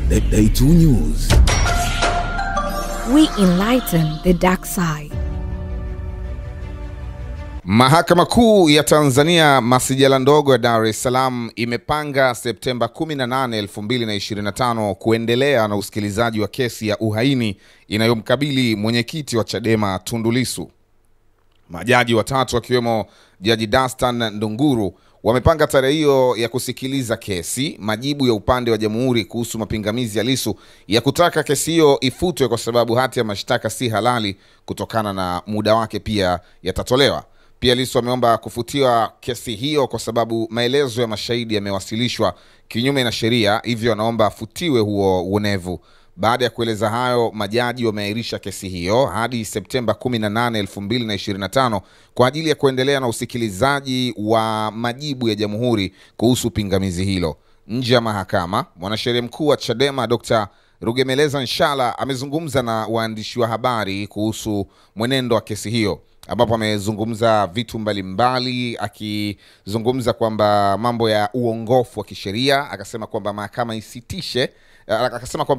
Day 2 News. We enlighten the dark side. Mahakama Kuu ya Tanzania masijala ndogo ya Dar es Salaam imepanga Septemba 18, 2025 kuendelea na usikilizaji wa kesi ya uhaini inayomkabili mwenyekiti wa Chadema Tundu Lissu. Majaji watatu wakiwemo Jaji Dastan Ndunguru wamepanga tarehe hiyo ya kusikiliza kesi, majibu ya upande wa jamhuri kuhusu mapingamizi ya Lissu ya kutaka kesi hiyo ifutwe kwa sababu hati ya mashtaka si halali kutokana na muda wake pia yatatolewa. Pia Lissu ameomba kufutiwa kesi hiyo kwa sababu maelezo ya mashahidi yamewasilishwa kinyume na sheria, hivyo anaomba afutiwe huo uonevu. Baada ya kueleza hayo, majaji wameahirisha kesi hiyo hadi Septemba 18, 2025 kwa ajili ya kuendelea na usikilizaji wa majibu ya jamhuri kuhusu pingamizi hilo. Nje ya mahakama, mwanasheria mkuu wa Chadema Dr. Rugemeleza Nshala amezungumza na waandishi wa habari kuhusu mwenendo wa kesi hiyo, ambapo amezungumza vitu mbalimbali, akizungumza kwamba mambo ya uongofu wa kisheria, akasema kwamba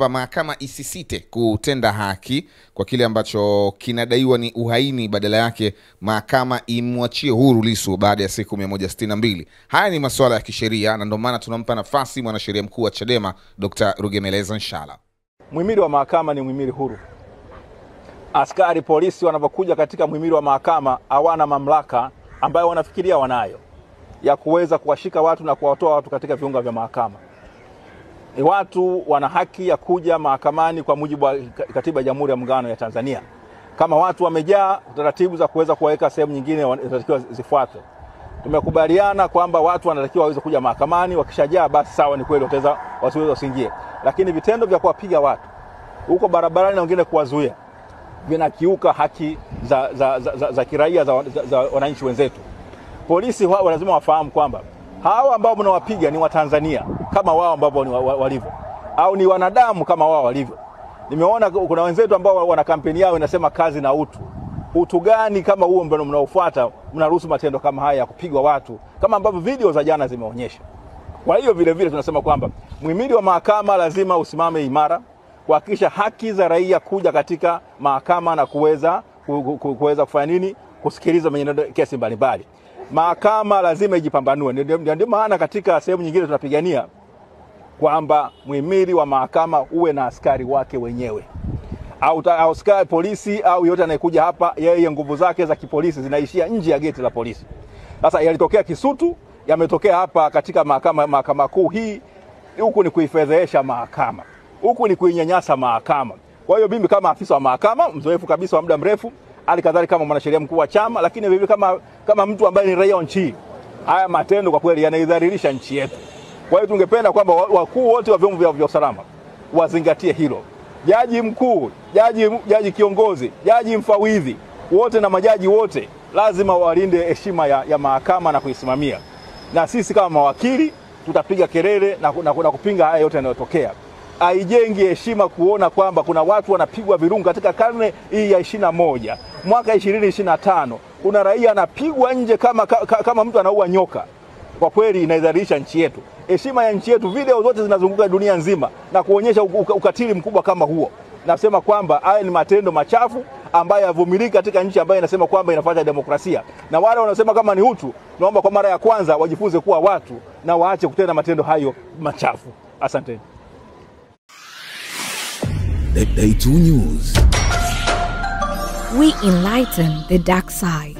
mahakama isisite kutenda haki kwa kile ambacho kinadaiwa ni uhaini, badala yake mahakama imwachie huru Lissu baada ya siku 162. Haya ni masuala ya kisheria na ndio maana tunampa nafasi mwanasheria mkuu wa Chadema Dr. Rugemeleza Nshala. Muhimili wa mahakama ni muhimili huru. Askari polisi wanapokuja katika muhimili wa mahakama hawana mamlaka ambayo wanafikiria wanayo ya kuweza kuwashika watu na kuwatoa watu katika viunga vya mahakama. Watu wana haki ya kuja mahakamani kwa mujibu wa katiba ya Jamhuri ya Muungano ya Tanzania. Kama watu wamejaa, taratibu za kuweza kuwaweka sehemu nyingine zinatakiwa zifuatwe. Tumekubaliana kwamba watu wanatakiwa waweze kuja mahakamani, wakishajaa basi sawa, ni kweli wasiweze kuingia. Lakini vitendo vya kuwapiga watu huko barabarani na wengine kuwazuia vinakiuka haki za kiraia za wananchi wenzetu. Polisi lazima wafahamu kwamba hawa ambao mnawapiga ni Watanzania kama wao ambao walivyo, au ni wanadamu kama wao walivyo. Nimeona kuna wenzetu ambao wana kampeni yao inasema kazi na utu. Utu gani kama huo mbona mnaofuata mnaruhusu matendo kama haya ya kupigwa watu kama ambavyo video za jana zimeonyesha? Kwa hiyo vile vile tunasema kwamba muhimili wa mahakama lazima usimame imara kuhakikisha haki za raia kuja katika mahakama na kuweza kufanya nini, kusikiliza mwenendo kesi mbalimbali. Mahakama lazima ijipambanue. Ndio maana katika sehemu nyingine tunapigania kwamba muhimili wa mahakama uwe na askari wake wenyewe, au askari polisi au yote anayekuja hapa, yeye nguvu zake za kipolisi zinaishia nje ya geti la polisi. Sasa yalitokea Kisutu, yametokea hapa katika mahakama kuu hii. Huku ni kuifedhesha mahakama, huku ni kuinyanyasa mahakama. Kwa hiyo mimi kama afisa wa mahakama mzoefu kabisa wa muda mrefu, alikadhalika kama mwanasheria mkuu wa chama, lakini vile kama mtu ambaye ni raia wa nchi, haya matendo kwa kweli yanaidhalilisha nchi yetu. Kwa hiyo tungependa kwamba wakuu wote wa vyombo vya usalama wazingatie hilo. Jaji mkuu, jaji kiongozi, jaji mfawidhi, wote na majaji wote lazima walinde heshima ya mahakama na kuisimamia. Na sisi kama mawakili tutapiga kelele na kupinga haya yote yanayotokea. Haijengi heshima kuona kwamba kuna watu wanapigwa virungu katika karne hii ya 21. Mwaka 2025 kuna raia anapigwa nje kama mtu anaua nyoka. Kwa kweli inaidharisha nchi yetu, heshima ya nchi yetu. Video zote zinazunguka dunia nzima na kuonyesha ukatili mkubwa kama huo. Nasema kwamba haya ni matendo machafu ambayo havumiliki katika nchi ambayo inasema kwamba inafuata demokrasia. Na wale wanasema kama ni utu, naomba kwa mara ya kwanza wajifunze kuwa watu na waache kutenda matendo hayo machafu. Asante. Day 2 News. We enlighten the dark side.